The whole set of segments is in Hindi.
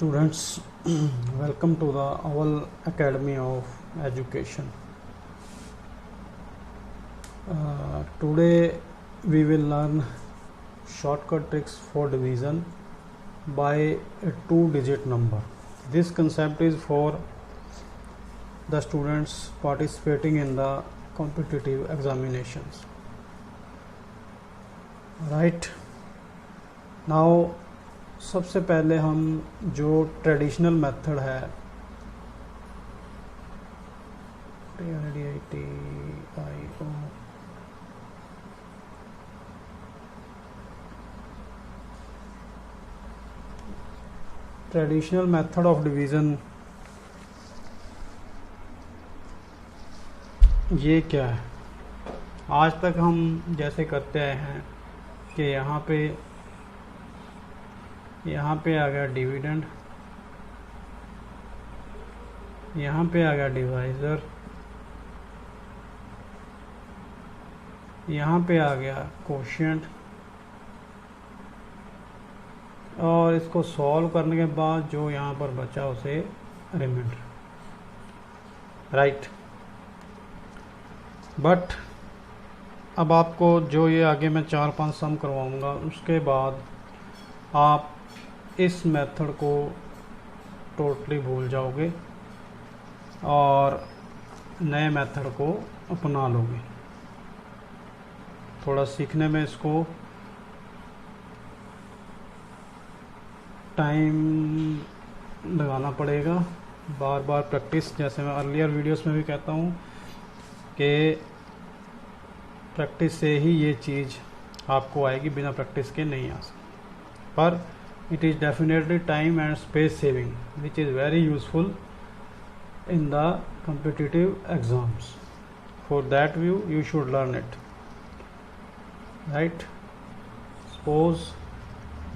Students, welcome to the Owl Academy of Education. Today we will learn shortcut tricks for division by a two-digit number. This concept is for the students participating in the competitive examinations. Right now, सबसे पहले हम जो ट्रेडिशनल मेथड है ट्रेडिशनल मेथड ऑफ डिवीज़न, ये क्या है? आज तक हम जैसे करते आए हैं कि यहाँ पे आ गया डिविडेंड, यहाँ पे आ गया डिवाइज़र, यहाँ पे आ गया कोशिएंट, और इसको सॉल्व करने के बाद जो यहाँ पर बचा उसे रिमाइंडर, राइट। बट अब आपको जो ये आगे मैं 4-5 सम करवाऊँगा, उसके बाद आप इस मेथड को टोटली भूल जाओगे और नए मेथड को अपना लोगे। थोड़ा सीखने में इसको टाइम लगाना पड़ेगा, बार बार प्रैक्टिस। जैसे मैं अर्लियर वीडियोस में भी कहता हूँ कि प्रैक्टिस से ही ये चीज़ आपको आएगी, बिना प्रैक्टिस के नहीं आ सकती। पर it is definitely time and space saving, which is very useful in the competitive exams. For that view, you should learn it, right? Suppose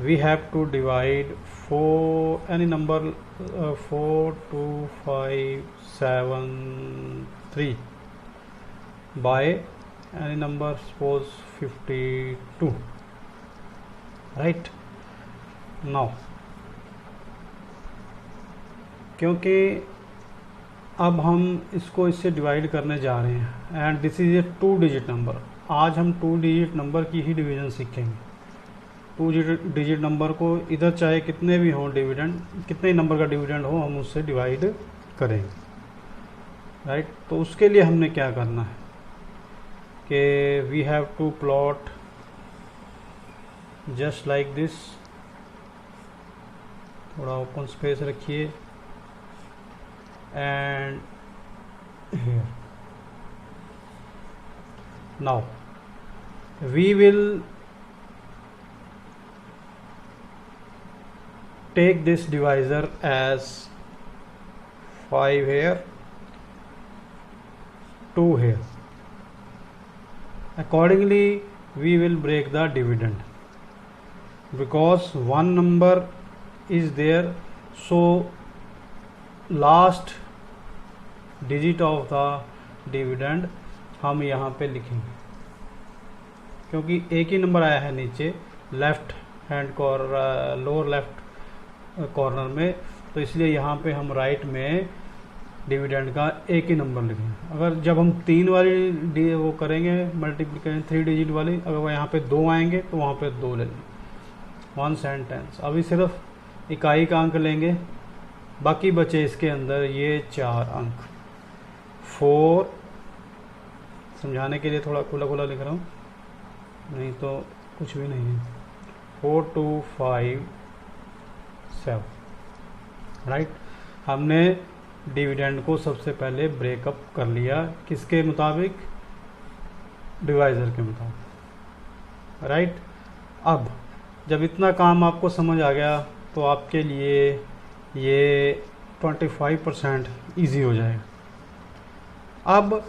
we have to divide any number 4, 2, 5, 7, 3 by any number, suppose 52, right? Now क्योंकि अब हम इसको इससे डिवाइड करने जा रहे हैं and this is a 2 digit number. आज हम 2 डिजिट नंबर की ही डिवीज़न सीखेंगे। 2 डिजिट नंबर को इधर चाहे कितने भी हों डिविडेंड, कितने नंबर का डिविडेंड हो, हम उससे डिवाइड करेंगे, राइट। तो उसके लिए हमने क्या करना है कि we have to plot just like this. थोड़ा ओपन स्पेस रखिए and here now we will take this divisor as 5 here, 2 here. Accordingly we will break the dividend because one number is there, so last digit of the dividend हम यहाँ पे लिखेंगे, क्योंकि एक ही नंबर आया है नीचे left hand corner, lower left corner में, तो इसलिए यहाँ पे हम राइट में डिविडेंड का एक ही नंबर लिखेंगे। अगर जब हम 3 वाली वो करेंगे मल्टीप्लिकेशन 3 डिजिट वाली, अगर वो यहाँ पे 2 आएंगे तो वहाँ पे 2 ले लेंगे। 1 सेंटेंस। अभी सिर्फ इकाई का अंक लेंगे, बाकी बचे इसके अंदर ये 4 अंक। 4 समझाने के लिए थोड़ा खुला खुला लिख रहा हूँ, नहीं तो कुछ भी नहीं है। 4, 2, 5, 7, राइट। हमने डिविडेंड को सबसे पहले ब्रेकअप कर लिया, किसके मुताबिक? डिवाइज़र के मुताबिक, राइट। अब जब इतना काम आपको समझ आ गया तो आपके लिए ये 25% ईजी हो जाएगा। अब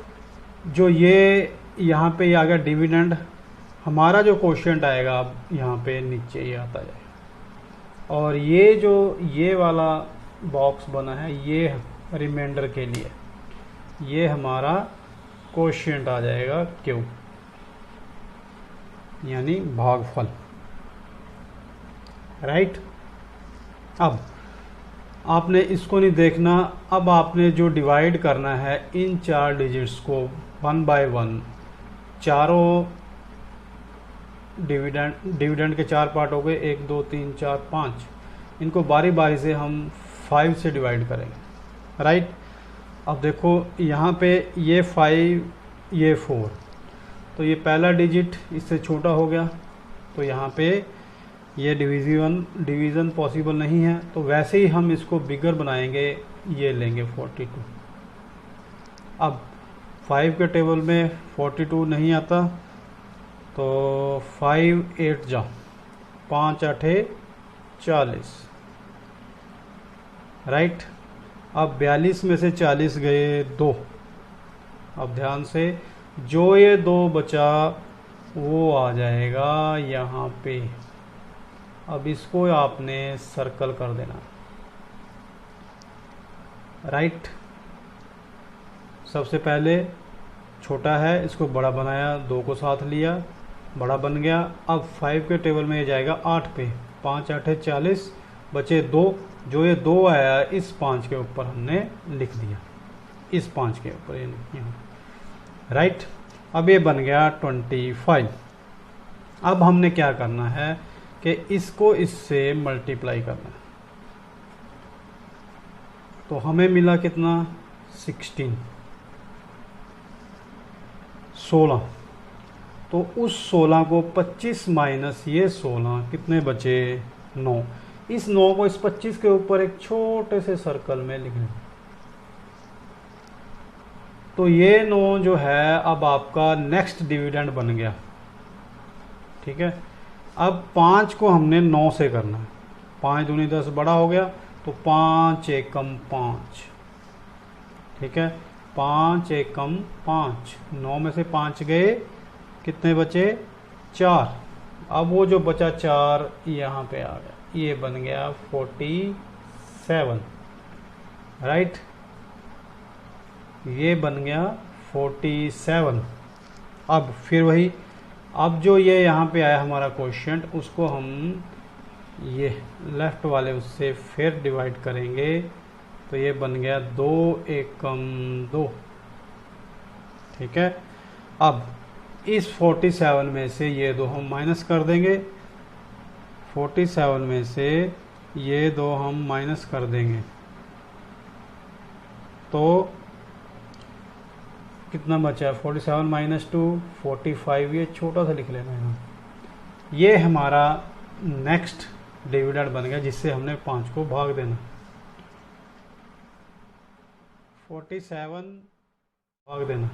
जो ये यहाँ पे आ गया डिविडेंड, हमारा जो कोशिएंट आएगा अब यहाँ पे नीचे ये आता जाएगा, और ये जो ये वाला बॉक्स बना है ये रिमाइंडर के लिए, ये हमारा कोशिएंट आ जाएगा क्यू, यानी भागफल, राइट। अब आपने इसको नहीं देखना। अब आपने जो डिवाइड करना है इन 4 डिजिट्स को 1 बाय 1, चारों डिविडेंड के 4 पार्ट हो गए, 1 2 3 4 5। इनको बारी बारी से हम 5 से डिवाइड करेंगे, राइट। अब देखो यहाँ पे ये 5 ये 4, तो ये पहला डिजिट इससे छोटा हो गया, तो यहाँ पे ये डिवीज़न पॉसिबल नहीं है। तो वैसे ही हम इसको बिगर बनाएंगे, ये लेंगे 42। अब 5 के टेबल में 42 नहीं आता, तो 5 8 जा 5 8 40, राइट। अब 42 में से 40 गए 2। अब ध्यान से, जो ये 2 बचा वो आ जाएगा यहाँ पे। अब इसको आपने सर्कल कर देना, राइट। सबसे पहले छोटा है, इसको बड़ा बनाया, 2 को साथ लिया, बड़ा बन गया। अब 5 के टेबल में ये जाएगा 8 पे, 5 8 40, बचे 2। जो ये 2 आया इस 5 के ऊपर हमने लिख दिया, इस 5 के ऊपर यहाँ, राइट। अब ये बन गया 25। अब हमने क्या करना है कि इसको इससे मल्टीप्लाई करना है। तो हमें मिला कितना, 16 16। तो उस 16 को 25 माइनस ये 16 कितने बचे, 9। इस 9 को इस 25 के ऊपर एक छोटे से सर्कल में लिख लें। तो ये 9 जो है अब आपका नेक्स्ट डिविडेंड बन गया, ठीक है। अब 5 को हमने 9 से करना है, 5 दूनी 10 बड़ा हो गया, तो 5 एकम 5, ठीक है। 5 एकम 5, 9 में से 5 गए, कितने बचे, 4। अब वो जो बचा 4 यहाँ पे आ गया, ये बन गया 47, राइट। ये बन गया 47। अब फिर वही, अब जो ये यहाँ पे आया हमारा क्वेश्चन, उसको हम ये लेफ्ट वाले उससे फिर डिवाइड करेंगे, तो ये बन गया 2 एकम 2, ठीक है। अब इस 47 में से ये 2 हम माइनस कर देंगे, 47 में से ये 2 हम माइनस कर देंगे, तो कितना बचा, 47 माइनस 2 45। ये छोटा सा लिख लेना है। ये हमारा नेक्स्ट डिविडेंड बन गया, जिससे हमने 5 को भाग देना। 47 भाग देना,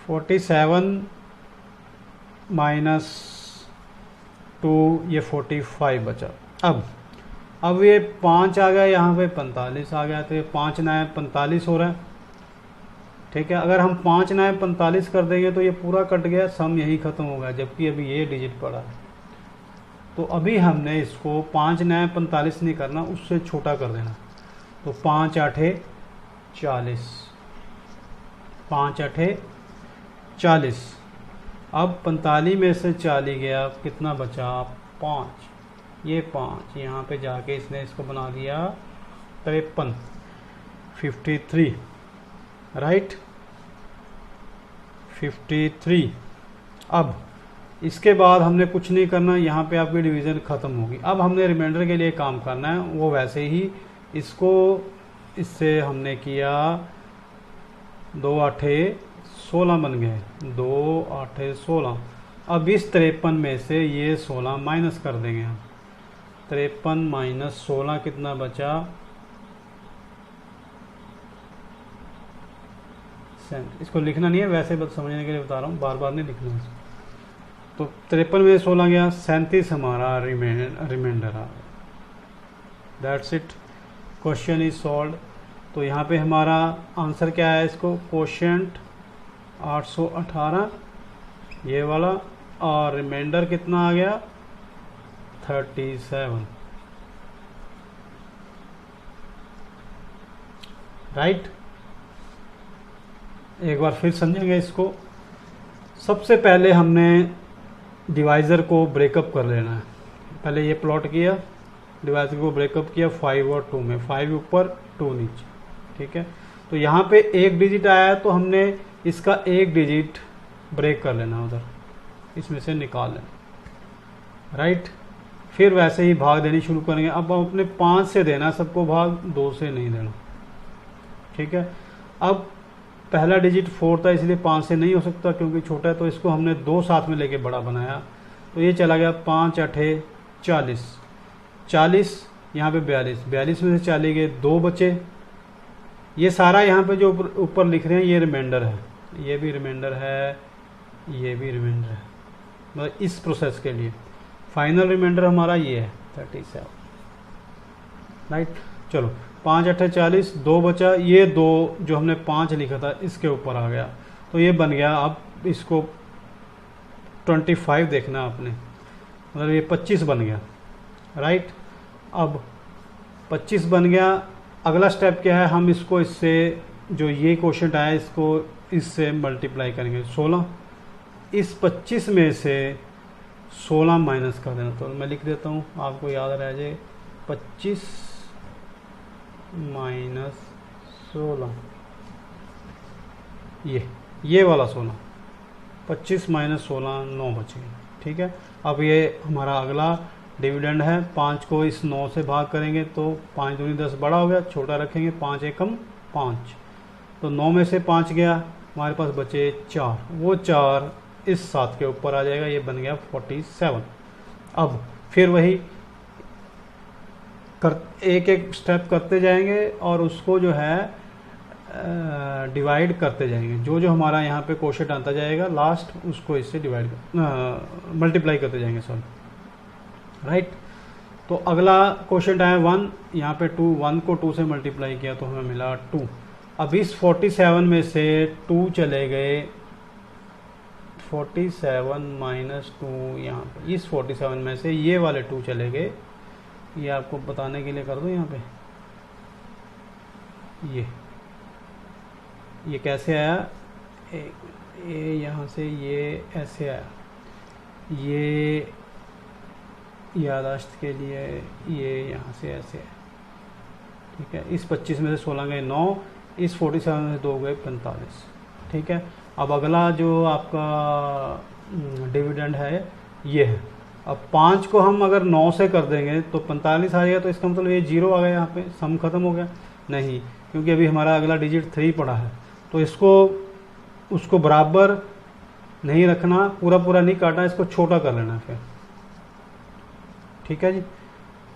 47 माइनस 2 ये 45 बचा। अब ये 5 आ गया, यहाँ पे 45 आ गया, तो ये 5 9 45 हो रहा है, ठीक है। अगर हम 5 9 45 कर देंगे तो ये पूरा कट गया, सम यही ख़त्म हो गया, जबकि अभी ये डिजिट पड़ा है। तो अभी हमने इसको 5 9 45 नहीं करना, उससे छोटा कर देना। तो 5 8 40, 5 8 40। अब 45 में से 40 गया, कितना बचा, 5। ये 5 यहाँ पे जाके इसने इसको बना दिया 53, 53, राइट, 53। अब इसके बाद हमने कुछ नहीं करना, यहाँ पे आपकी डिवीज़न ख़त्म होगी। अब हमने रिमाइंडर के लिए काम करना है, वो वैसे ही इसको इससे हमने किया 2 8 16 बन गए, 2 8 16। अब इस 53 में से ये 16 माइनस कर देंगे हम, 53 माइनस 16 कितना बचा, 37। इसको लिखना नहीं है, वैसे बस समझने के लिए बता रहा हूँ, बार बार नहीं लिखना है। तो 53 में 16 गया, 37 हमारा रिमाइंडर आ गया। That's it, question is solve. तो यहाँ पे हमारा आंसर क्या है, इसको क्वोशिएंट 818 ये वाला, और रिमाइंडर कितना आ गया, 37, राइट। एक बार फिर समझेंगे इसको। सबसे पहले हमने डिवाइज़र को ब्रेकअप कर लेना है। पहले ये प्लॉट किया, डिवाइस को ब्रेकअप किया 5 और 2 में, 5 ऊपर 2 नीचे, ठीक है। तो यहाँ पे एक डिजिट आया है तो हमने इसका एक डिजिट ब्रेक कर लेना, उधर इसमें से निकाल लेना, राइट। फिर वैसे ही भाग देनी शुरू करेंगे। अब हम अपने 5 से देना सबको भाग, 2 से नहीं देना, ठीक है। अब पहला डिजिट 4 था इसलिए 5 से नहीं हो सकता क्योंकि छोटा है, तो इसको हमने 2 साथ में लेके बड़ा बनाया, तो ये चला गया 5 8 40, 40 यहाँ पे 42, 42 में से 40 गए, 2 बचे। ये सारा यहाँ पे जो ऊपर लिख रहे हैं ये रिमाइंडर है, ये भी रिमाइंडर है, ये भी रिमाइंडर है, मतलब इस प्रोसेस के लिए फाइनल रिमाइंडर हमारा ये है 37, राइट। चलो 5 8 40, 2 बचा, ये 2 जो हमने 5 लिखा था इसके ऊपर आ गया, तो ये बन गया। अब इसको 25 देखना आपने, मतलब ये 25 बन गया, राइट। अब 25 बन गया, अगला स्टेप क्या है, हम इसको इससे जो ये क्वोशंट आया इसको इससे मल्टीप्लाई करेंगे 16, इस 25 में से 16 माइनस कर देना। तो मैं लिख देता हूँ आपको याद रह जाए, 25 माइनस 16, ये वाला 16, 25 माइनस 16 9 बच गए, ठीक है। अब ये हमारा अगला डिविडेंड है, 5 को इस 9 से भाग करेंगे तो 5 दूनी 10 बड़ा हो गया, छोटा रखेंगे 5 एकम 5, तो 9 में से 5 गया, हमारे पास बचे 4, वो 4 इस 7 के ऊपर आ जाएगा, ये बन गया 47। अब फिर वही एक एक स्टेप करते जाएंगे और उसको जो है डिवाइड करते जाएंगे, जो जो हमारा यहाँ पे क्वोशंट आता जाएगा लास्ट उसको इससे डिवाइड मल्टीप्लाई करते जाएंगे, सॉरी, राइट। तो अगला क्वोशंट आया 1, यहाँ पे 2, 1 को 2 से मल्टीप्लाई किया तो हमें मिला 2। अब इस 47 में से 2 चले गए, 47 माइनस 2, यहाँ पे इस 47 में से ये वाले 2 चले गए, ये आपको बताने के लिए कर दो यहाँ पे, ये कैसे आया, ये यहाँ से ये ऐसे आया, ये यादाश्त के लिए ये यहाँ से ऐसे है, ठीक है। इस 25 में से 16 गए 9, इस 47 में से 2 गए 45, ठीक है। अब अगला जो आपका डिविडेंड है ये है। अब 5 को हम अगर 9 से कर देंगे तो 45 आ जाएगा, तो इसका मतलब ये 0 आ गया, यहाँ पे सम खत्म हो गया, नहीं, क्योंकि अभी हमारा अगला डिजिट 3 पड़ा है, तो इसको उसको बराबर नहीं रखना, पूरा पूरा नहीं काटना, इसको छोटा कर लेना फिर, ठीक है जी।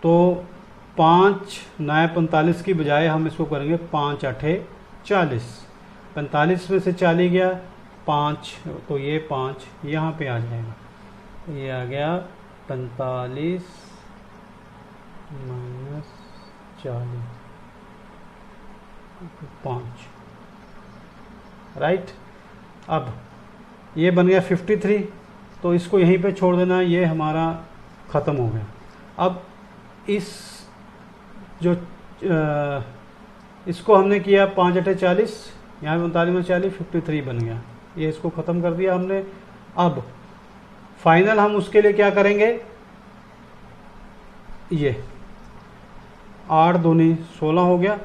तो 5 नया 45 की बजाय हम इसको करेंगे 5 8 40, 45 में से 40 गया 5, तो ये 5 यहाँ पे आ जाएगा, ये आ गया 45 माइनस 40 5, राइट। अब ये बन गया 53, तो इसको यहीं पे छोड़ देना, ये हमारा ख़त्म हो गया। अब इस जो इसको हमने किया 5 8 40, यहाँ 45 में 40, 53 बन गया, ये इसको ख़त्म कर दिया हमने। अब फाइनल हम उसके लिए क्या करेंगे, ये 8 दूनी 16 हो गया,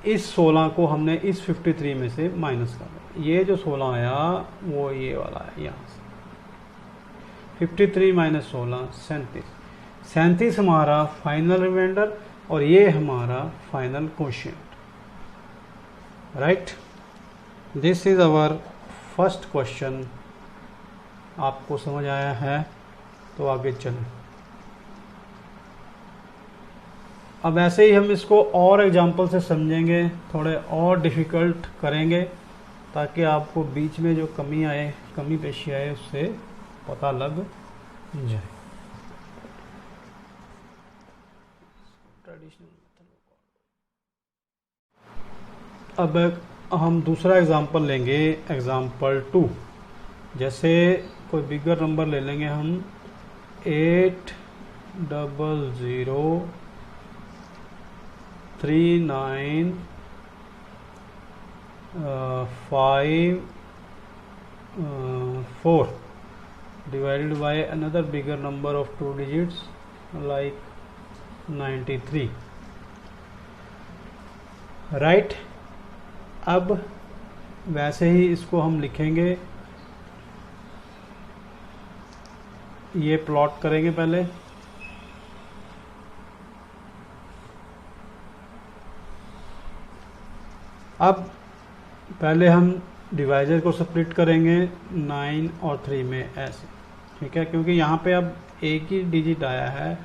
इस 16 को हमने इस 53 में से माइनस कर दिया, ये जो 16 आया वो ये वाला है, यहाँ से 53 माइनस 16 37, 37 हमारा फाइनल रिमाइंडर और ये हमारा final quotient, right. This is our first question. आपको समझ आया है तो आगे चलें। अब ऐसे ही हम इसको और एग्जांपल से समझेंगे, थोड़े और डिफ़िकल्ट करेंगे ताकि आपको बीच में जो कमी पेशी आए उससे पता लग जाए। अब हम दूसरा एग्जांपल लेंगे, एग्जांपल 2। जैसे कोई बिगर नंबर ले लेंगे हम 8003954 divided by another bigger number of 2 digits like 93, right. अब वैसे ही इसको हम लिखेंगे, ये प्लॉट करेंगे पहले। अब पहले हम डिवाइजर को स्प्लिट करेंगे 9 और 3 में ऐसे, ठीक है, क्योंकि यहाँ पे अब एक ही डिजिट आया है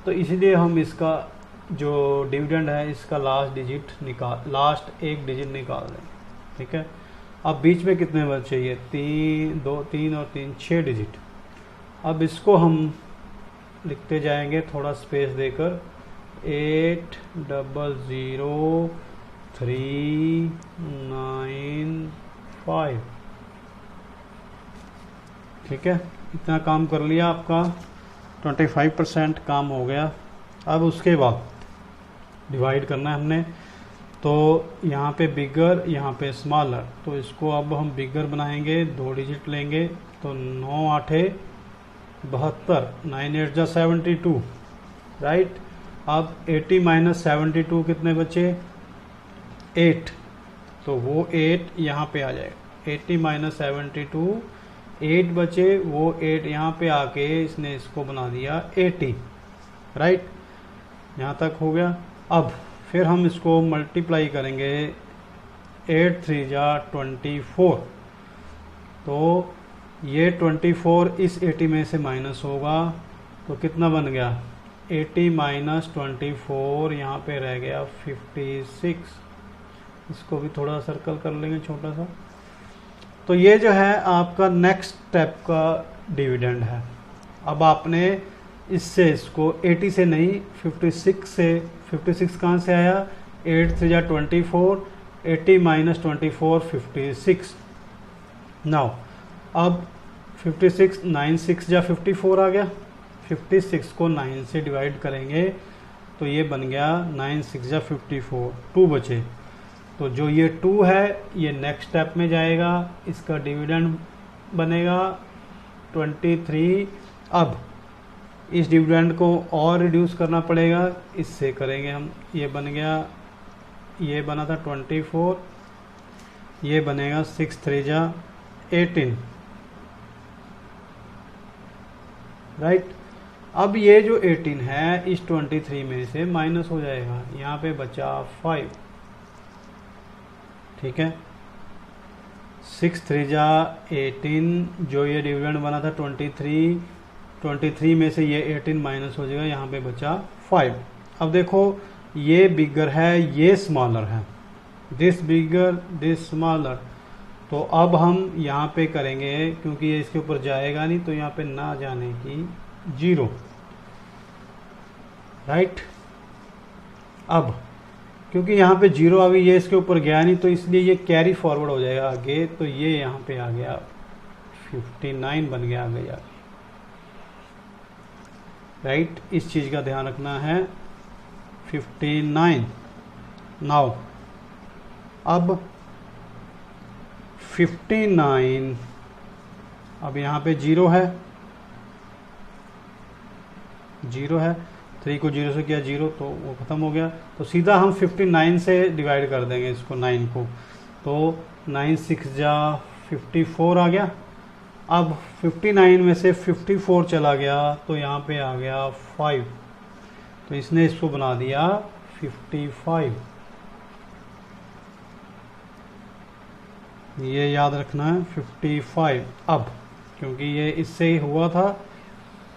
तो इसीलिए हम इसका जो डिविडेंड है इसका लास्ट एक डिजिट निकाल दें, ठीक है। अब बीच में कितने बचे? ये 3 2 3 और 3 6 डिजिट। अब इसको हम लिखते जाएंगे थोड़ा स्पेस देकर, 80003995, ठीक है। इतना काम कर लिया, आपका 25% काम हो गया। अब उसके बाद डिवाइड करना है हमने, तो यहाँ पे बिगर, यहाँ पे स्मॉलर, तो इसको अब हम बिगर बनाएंगे, 2 डिजिट लेंगे, तो 9 8 72, 9 8 जा 72, राइट। अब 80 माइनस 72 कितने बचे? 8, तो वो 8 यहाँ पे आ जाएगा। 80 माइनस 72 8 बचे, वो 8 यहाँ पे आके इसने इसको बना दिया 80, राइट। यहाँ तक हो गया। अब फिर हम इसको मल्टीप्लाई करेंगे, 8 3 जा 24, तो ये 24 इस 80 में से माइनस होगा, तो कितना बन गया? 80 माइनस 24, यहाँ पे रह गया 56। इसको भी थोड़ा सर्कल कर लेंगे छोटा सा। तो ये जो है आपका नेक्स्ट स्टेप का डिविडेंड है। अब आपने इससे इसको 80 से नहीं 56 से, 56 कहाँ से आया? 8 3 जा 24, 80 माइनस 24 56। नाउ अब 56 9 6 जा 54 आ गया, 56 को 9 से डिवाइड करेंगे तो ये बन गया 9 6 जा 54, 2 बचे, तो जो ये 2 है ये नेक्स्ट स्टेप में जाएगा, इसका डिविडेंड बनेगा 23। अब इस डिविडेंड को और रिड्यूस करना पड़ेगा, इससे करेंगे हम, ये बन गया, ये बना था 24, ये बनेगा 6 3 जा 18, राइट। अब ये जो 18 है इस 23 में से माइनस हो जाएगा, यहाँ पे बचा 5, ठीक है। 6 3 जा 18, जो ये डिविडेंड बना था 23 में से ये 18 माइनस हो जाएगा, यहाँ पे बचा 5। अब देखो ये बिगर है, ये स्मॉलर है, दिस बिगर दिस स्मॉलर, तो अब हम यहाँ पे करेंगे, क्योंकि ये इसके ऊपर जाएगा नहीं तो यहाँ पे ना जाने की 0, राइट। अब क्योंकि यहाँ पे 0 आ गई, ये इसके ऊपर गया नहीं, तो इसलिए ये कैरी फॉरवर्ड हो जाएगा आगे, तो ये यहाँ पे आ गया 59 बन गया आगे जाके, राइट। इस चीज़ का ध्यान रखना है, 59। नाउ अब 59, अब यहाँ पे 0 है, 3 को 0 से किया 0, तो वो ख़त्म हो गया, तो सीधा हम 59 से डिवाइड कर देंगे इसको, 9 को, तो 9 6 जा 54 आ गया। अब 59 में से 54 चला गया तो यहाँ पे आ गया 5, तो इसने इसको बना दिया 55। ये याद रखना है 55। अब क्योंकि ये इससे ही हुआ था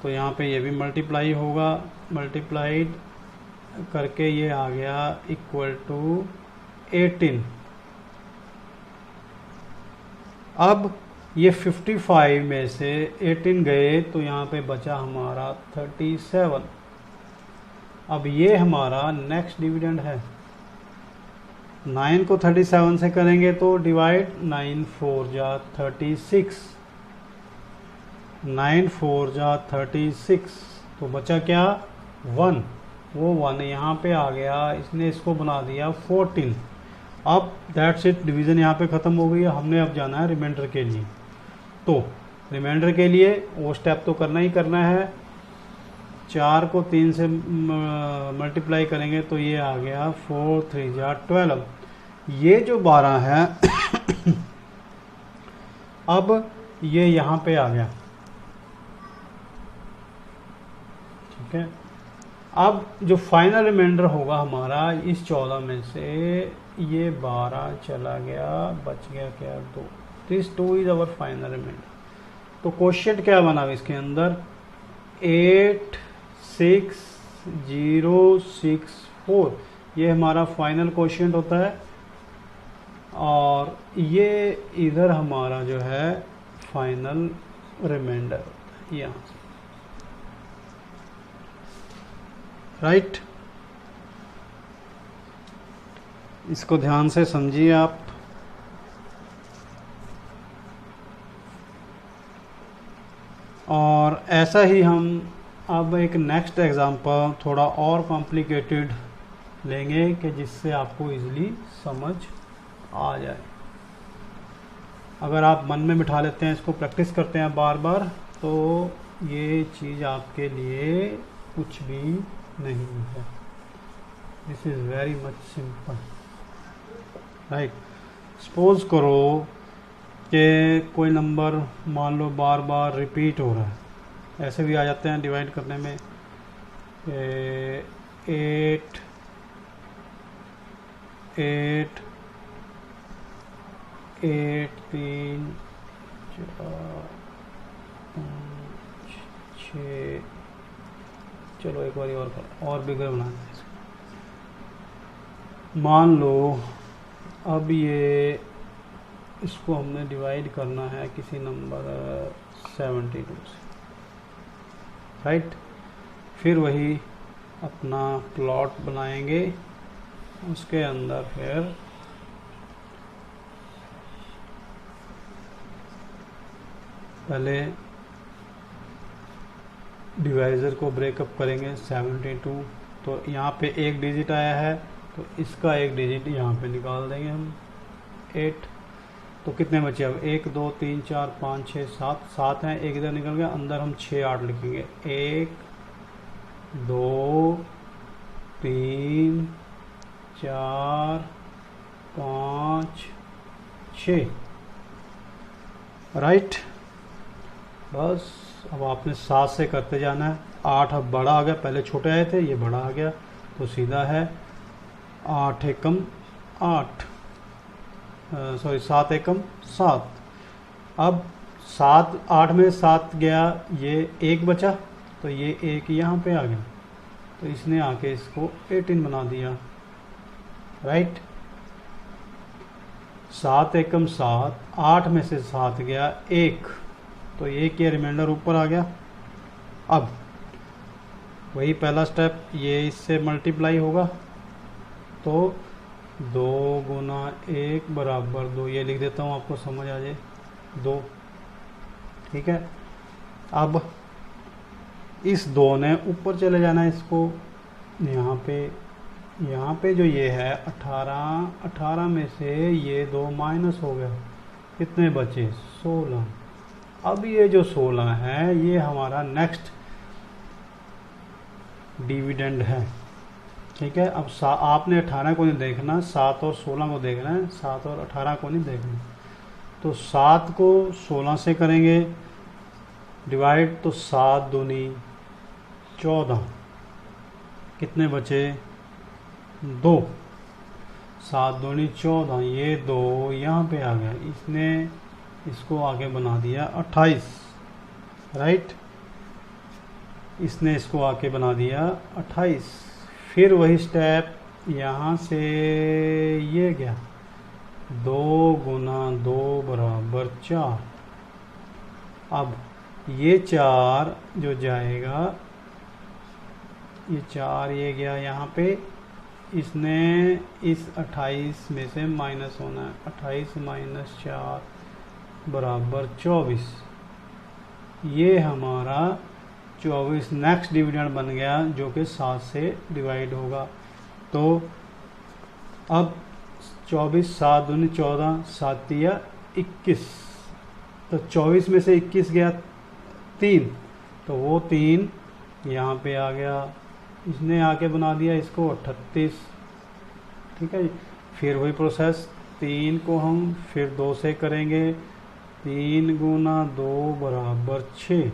तो यहाँ पे ये भी मल्टीप्लाई होगा, मल्टीप्लाइड करके ये आ गया इक्वल टू 18। अब ये 55 में से 18 गए तो यहाँ पे बचा हमारा 37। अब ये हमारा नेक्स्ट डिविडेंड है। 9 को 37 से करेंगे तो डिवाइड, 9 4 जा 36, 9 4 जा 36, तो बचा क्या 1, वो 1 यहाँ पे आ गया, इसने इसको बना दिया 14। अब दैट्स इट, डिवीज़न यहाँ पे ख़त्म हो गई है। हमने अब जाना है रिमाइंडर के लिए। तो रिमाइंडर के लिए वो स्टेप तो करना ही करना है। 4 को 3 से मल्टीप्लाई करेंगे तो ये आ गया 4 3 जा 12। ये जो 12 है अब ये यहाँ पे आ गया, ठीक है। अब जो फाइनल रिमाइंडर होगा हमारा इस 14 में से ये 12 चला गया, बच गया क्या 2। This 2 is our final reminder. तो क्वेश्चन क्या बना इसके अंदर 86064, ये हमारा फाइनल क्वेश्चन होता है और ये इधर हमारा जो है फाइनल रिमाइंडर होता है यहाँ से, राइट। इसको ध्यान से समझिए आप। और ऐसा ही हम अब एक नेक्स्ट एग्जांपल थोड़ा और कॉम्प्लिकेटेड लेंगे कि जिससे आपको इजीली समझ आ जाए। अगर आप मन में बिठा लेते हैं, इसको प्रैक्टिस करते हैं बार बार, तो ये चीज़ आपके लिए कुछ भी नहीं है। This is very much simple, right. Suppose करो कि कोई नंबर मान लो बार बार रिपीट हो रहा है, ऐसे भी आ जाते हैं डिवाइड करने में। 8 8 8 3 4 5 6, चलो एक बार और बिगर बनाते हैं इसको। मान लो अब ये इसको हमने डिवाइड करना है किसी नंबर 72 से, राइट। फिर वही अपना प्लॉट बनाएंगे, उसके अंदर फिर पहले डिवाइज़र को ब्रेकअप करेंगे 72। तो यहाँ पे एक डिजिट आया है तो इसका एक डिजिट यहाँ पे निकाल देंगे हम 8। तो कितने बचे अब 1 2 3 4 5 6 7, 7 हैं, एक इधर निकल गया, अंदर हम 6 8 लिखेंगे। 1 2 3 4 5 6, राइट। बस अब आपने 7 से करते जाना है। 8 अब बड़ा आ गया, पहले छोटे आए थे, ये बड़ा आ गया, तो सीधा है 8 एकम 8, सॉरी 7 एकम 7। अब 7 8 में 7 गया, ये 1 बचा, तो ये 1 यहाँ पे आ गया, तो इसने आके इसको 18 बना दिया, राइट। 7 एकम 7, 8 में से 7 गया 1, तो 1 के रिमाइंडर ऊपर आ गया। अब वही पहला स्टेप, ये इससे मल्टीप्लाई होगा, तो 2 गुना 1 बराबर 2, ये लिख देता हूँ आपको समझ आ जाए 2, ठीक है। अब इस 2 ने ऊपर चले जाना है, इसको यहाँ पे जो ये है 18 में से ये 2 माइनस हो गया, कितने बचे 16। अब ये जो 16 है ये हमारा नेक्स्ट डिविडेंड है, ठीक है। अब आपने 18 को नहीं देखना, 7 और 16 को देखना है, 7 और 18 को नहीं देखना। तो 7 को 16 से करेंगे डिवाइड, तो 7 दूनी 14, कितने बचे 2, 7 दूनी 14, ये 2 यहाँ पे आ गया, इसने इसको आगे बना दिया 28, राइट। इसने इसको आके बना दिया 28। फिर वही स्टेप यहाँ से ये गया 2 गुना 2 बराबर 4। अब ये 4 जो जाएगा, ये 4 ये गया यहाँ पे, इसने इस 28 में से माइनस होना है, 28 माइनस 4 बराबर 24। ये हमारा 24 नेक्स्ट डिविडेंड बन गया, जो कि 7 से डिवाइड होगा। तो अब 24, 7 दूनी 14, 7 या 21, तो 24 में से 21 गया 3, तो वो 3 यहाँ पे आ गया, इसने आके बना दिया इसको 38, ठीक है जी। फिर वही प्रोसेस 3 को हम फिर 2 से करेंगे, 3 गुना 2 बराबर 6।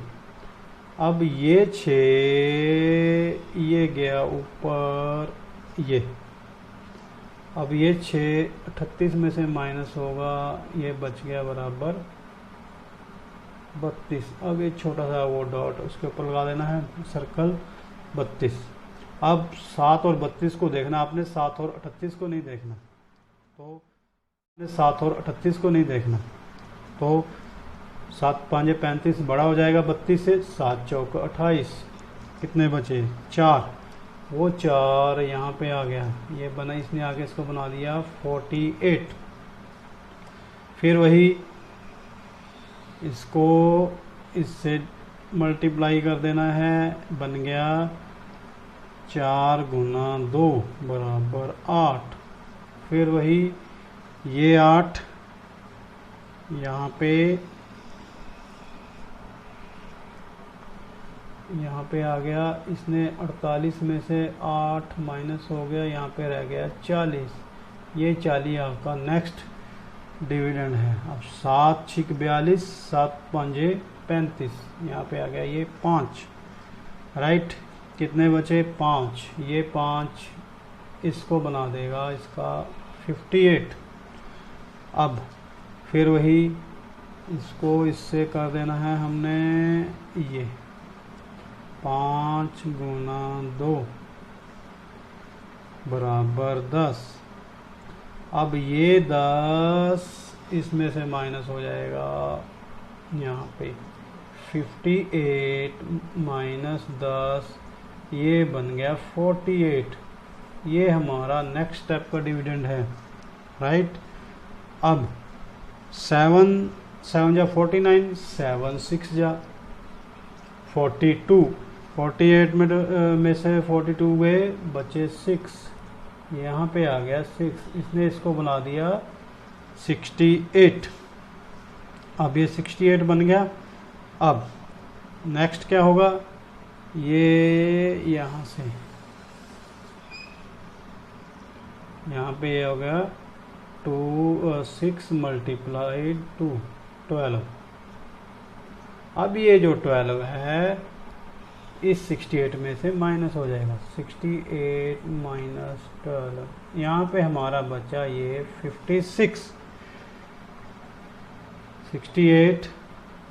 अब ये 6 ये गया ऊपर ये, अब ये 6 38 में से माइनस होगा, ये बच गया बराबर 32। अब एक छोटा सा वो डॉट उसके ऊपर लगा देना है, सर्कल 32। अब 7 और 32 को देखना आपने, 7 और 38 को नहीं देखना। तो 7 और 38 को नहीं देखना, तो 7 5 35 बड़ा हो जाएगा 32 से, 7 चौक 28, कितने बचे 4, वो 4 यहाँ पे आ गया, ये बना, इसने आगे इसको बना दिया 48। फिर वही इसको इससे मल्टीप्लाई कर देना है, बन गया 4 गुना 2 बराबर 8। फिर वही ये 8 यहाँ पे आ गया, इसने 48 में से 8 माइनस हो गया, यहाँ पे रह गया 40। ये 40 आपका नेक्स्ट डिविडेंड है। अब 7 6 42, 7 5 35, यहाँ पे आ गया ये 5, राइट। कितने बचे 5, ये 5 इसको बना देगा इसका 58। अब फिर वही इसको इससे कर देना है हमने, ये 5 गुना 2 बराबर 10। अब ये 10 इसमें से माइनस हो जाएगा, यहाँ पे 58 माइनस 10, ये बन गया 48। ये हमारा नेक्स्ट स्टेप का डिविडेंड है, राइट। अब 7 7 जा 49, 7 6 जा 42, 48 में से 42 गए, बचे 6, यहाँ पे आ गया 6, इसने इसको बना दिया 68। अब ये 68 बन गया। अब नेक्स्ट क्या होगा, ये यहाँ से यहाँ पे ये हो गया 6 मल्टीप्लाइड 2 12। अब ये जो 12 है इस 68 में से माइनस हो जाएगा, 68 माइनस 12, यहाँ पे हमारा बचा ये 56। 68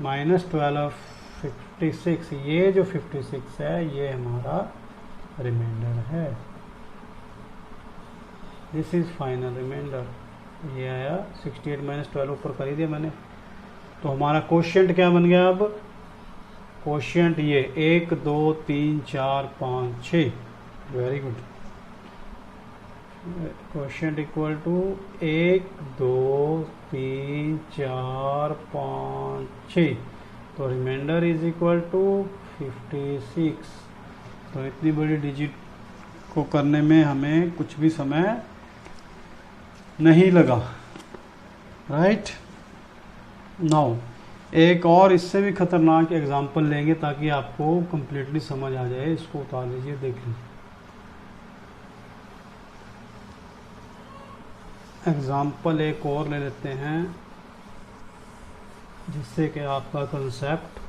माइनस 12 56, ये जो 56 है ये हमारा रिमाइंडर है। This is final reminder. ये आया 68 माइनस 12, ऊपर कर ही दिया मैंने। तो हमारा क्वोशिएंट क्या बन गया, अब क्वोशिएंट ये 1 2 3 4 5 6, very good. Quotient equal to 1 2 3 4 5 6, तो रिमाइंडर इज इक्वल टू 56। तो इतनी बड़ी डिजिट को करने में हमें कुछ भी समय नहीं लगा, राइट। नाउ एक और इससे भी खतरनाक एग्जांपल लेंगे ताकि आपको कंप्लीटली समझ आ जाए। इसको उतार लीजिए, देख लीजिए। एग्जांपल एक और ले लेते हैं जिससे कि आपका कंसेप्ट,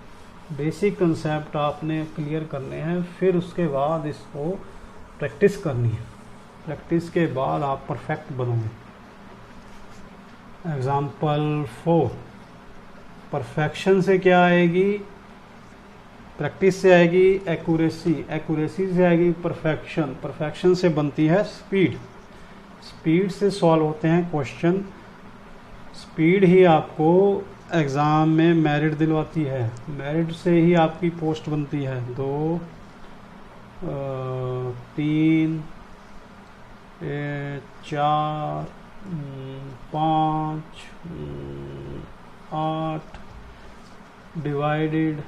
बेसिक कंसेप्ट आपने क्लियर करने हैं, फिर उसके बाद इसको प्रैक्टिस करनी है। प्रैक्टिस के बाद आप परफेक्ट बनोगे। एग्जाम्पल 4, परफेक्शन से क्या आएगी, प्रैक्टिस से आएगी एक्यूरेसी, एक्यूरेसी से आएगी परफेक्शन, परफेक्शन से बनती है स्पीड, स्पीड से सॉल्व होते हैं क्वेश्चन, स्पीड ही आपको एग्ज़ाम में मेरिट दिलवाती है, मेरिट से ही आपकी पोस्ट बनती है। 2 3 4 5 8 डिवाइडेड,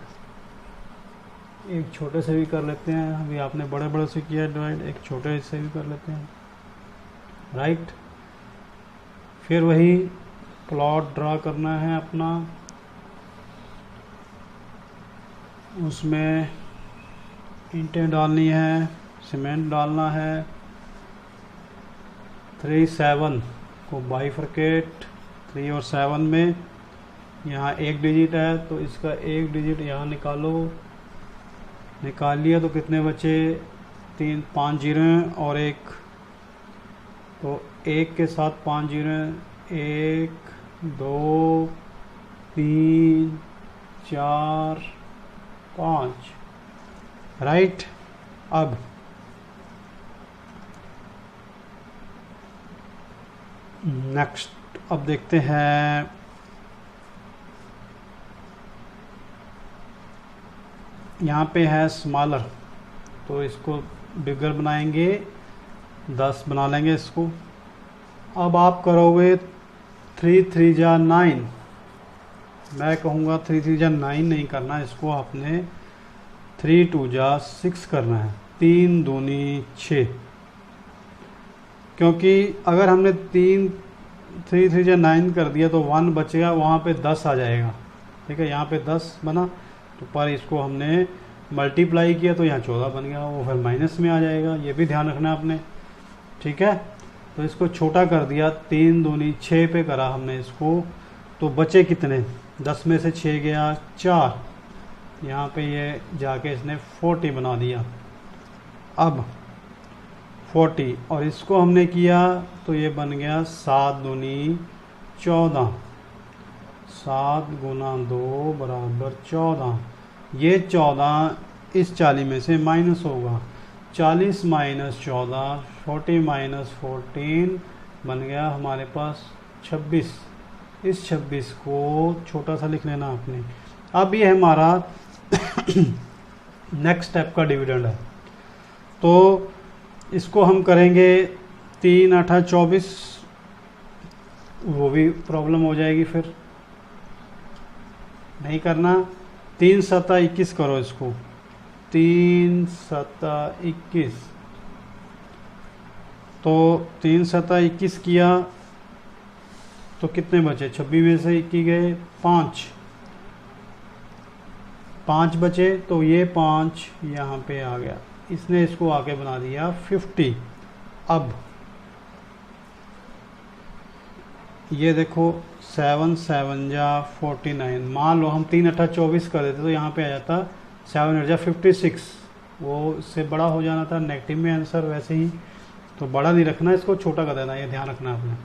एक छोटे से भी कर लेते हैं, अभी आपने बड़े बड़े से किया डिवाइड, एक छोटे से भी कर लेते हैं, राइट। फिर वही प्लॉट ड्रा करना है अपना, उसमें ईंटें डालनी है, सीमेंट डालना है। 3 7 को बाइफरकेट 3 और 7 में, यहाँ एक डिजिट है तो इसका एक डिजिट यहाँ निकालो, निकाल लिया तो कितने बचे, 3 5 जीरो और एक, तो एक के साथ 5 जीरो, 1 2 3 4 5, राइट। अब नेक्स्ट अब देखते हैं यहाँ पे है स्मॉलर, तो इसको बिगर बनाएंगे, 10 बना लेंगे इसको। अब आप करोगे 3 3 जा 9, मैं कहूँगा 3 3 जा 9 नहीं करना, इसको आपने 3 2 जा 6 करना है, 3 दूनी 6, क्योंकि अगर हमने 3 3 जा 9 कर दिया तो 1 बचेगा, वहाँ पे 10 आ जाएगा, ठीक है, यहाँ पे 10 बना, तो पर इसको हमने मल्टीप्लाई किया तो यहाँ 14 बन गया, वो फिर माइनस में आ जाएगा, ये भी ध्यान रखना आपने, ठीक है। तो इसको छोटा कर दिया, 3 दूनी 6 पे करा हमने इसको, तो बचे कितने, 10 में से 6 गया 4, यहाँ पे ये जाके इसने 40 बना दिया। अब 40 और इसको हमने किया तो ये बन गया 7 दूनी 14, 7 गुना 2 बराबर 14, ये 14 इस 40 में से माइनस होगा, 40 माइनस 14, 40 माइनस 14 बन गया हमारे पास 26, इस 26 को छोटा सा लिख लेना आपने। अब ये हमारा नेक्स्ट स्टेप का डिविडेंड है, तो इसको हम करेंगे 3 8 24, वो भी प्रॉब्लम हो जाएगी, फिर नहीं करना। 3 7 21 करो इसको, 3 7 21, तो 3 7 21 किया तो कितने बचे, 26 में से 21 गए 5 बचे, तो ये 5 यहाँ पे आ गया, इसने इसको आके बना दिया 50। अब ये देखो 7 7 जा 49, मान लो हम 3 8 24 कर देते तो यहाँ पे आ जाता 7 8 जा 56, वो इससे बड़ा हो जाना था, नेगेटिव में आंसर वैसे ही, तो बड़ा नहीं रखना, इसको छोटा कर देना, ये ध्यान रखना आपने,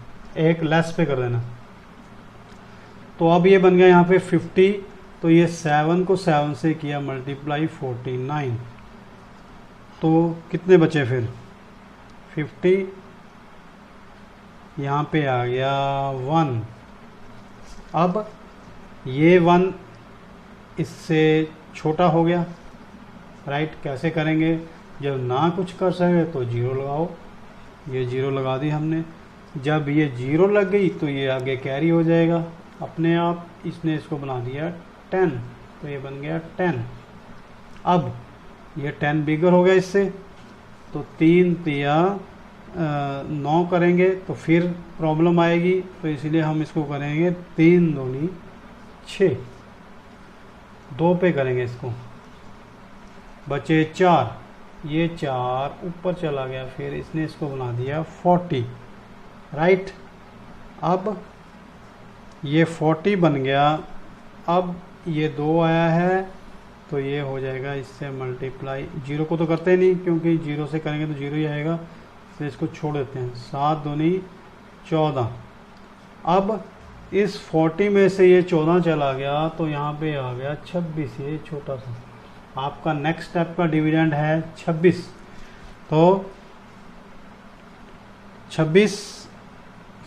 एक लेस पे कर देना। तो अब ये बन गया यहाँ पे 50, तो ये 7 को 7 से किया मल्टीप्लाई 49, तो कितने बचे फिर 50, यहाँ पे आ गया 1। अब ये 1 इससे छोटा हो गया, राइट। कैसे करेंगे, जब ना कुछ कर सके तो 0 लगाओ, ये 0 लगा दी हमने, जब ये 0 लग गई तो ये आगे कैरी हो जाएगा अपने आप, इसने इसको बना दिया 10, तो ये बन गया 10। अब ये 10 बिगर हो गया इससे, तो 3 3 9 करेंगे तो फिर प्रॉब्लम आएगी, तो इसलिए हम इसको करेंगे 3 दूनी 6, 2 पे करेंगे इसको, बचे 4, ये 4 ऊपर चला गया, फिर इसने इसको बना दिया 40, राइट। अब ये 40 बन गया, अब ये 2 आया है तो ये हो जाएगा इससे मल्टीप्लाई, 0 को तो करते नहीं क्योंकि 0 से करेंगे तो 0 ही आएगा, तो इसको छोड़ देते हैं, 7 दूनी 14। अब इस 40 में से ये 14 चला गया तो यहाँ पे आ गया 26, ये छोटा सा, आपका नेक्स्ट स्टेप का डिविडेंड है 26, तो 26,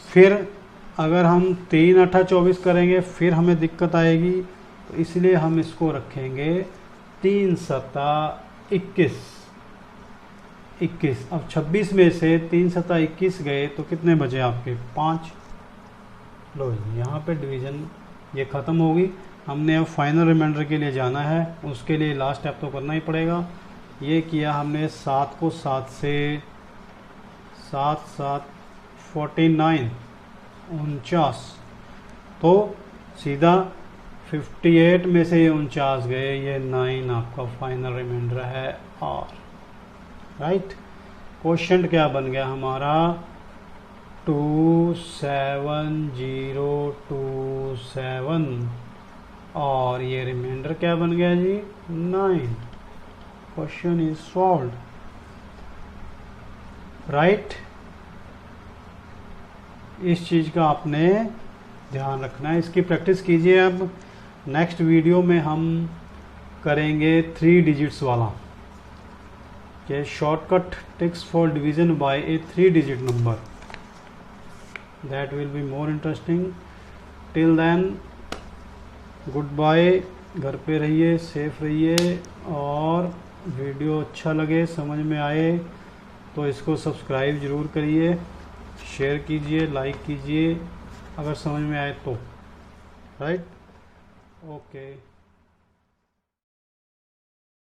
फिर अगर हम 3 8 24 करेंगे फिर हमें दिक्कत आएगी, तो इसलिए हम इसको रखेंगे 3 7 21। अब 26 में से 3 7 21 गए तो कितने बचे आपके 5। लो यहाँ पे डिवीज़न ये ख़त्म होगी, हमने अब फाइनल रिमाइंडर के लिए जाना है, उसके लिए लास्ट स्टेप तो करना ही पड़ेगा। ये किया हमने 7 को 7 से 7 7 49 49, तो सीधा 58 में से ये 49 गए, ये 9 आपका फाइनल रिमाइंडर है और राइट। क्वेश्चन क्या बन गया हमारा 27027 और ये रिमाइंडर क्या बन गया जी 9। Question is solved right. इस चीज का आपने ध्यान रखना है, इसकी प्रैक्टिस कीजिए। अब नेक्स्ट वीडियो में हम करेंगे 3 डिजिट्स वाला कि shortcut tricks for division by a 3 digit number. That will be more interesting. Till then good bye. घर पे रहिए, सेफ रहिए और वीडियो अच्छा लगे, समझ में आए तो इसको सब्सक्राइब ज़रूर करिए, शेयर कीजिए, लाइक कीजिए अगर समझ में आए तो। Right, okay.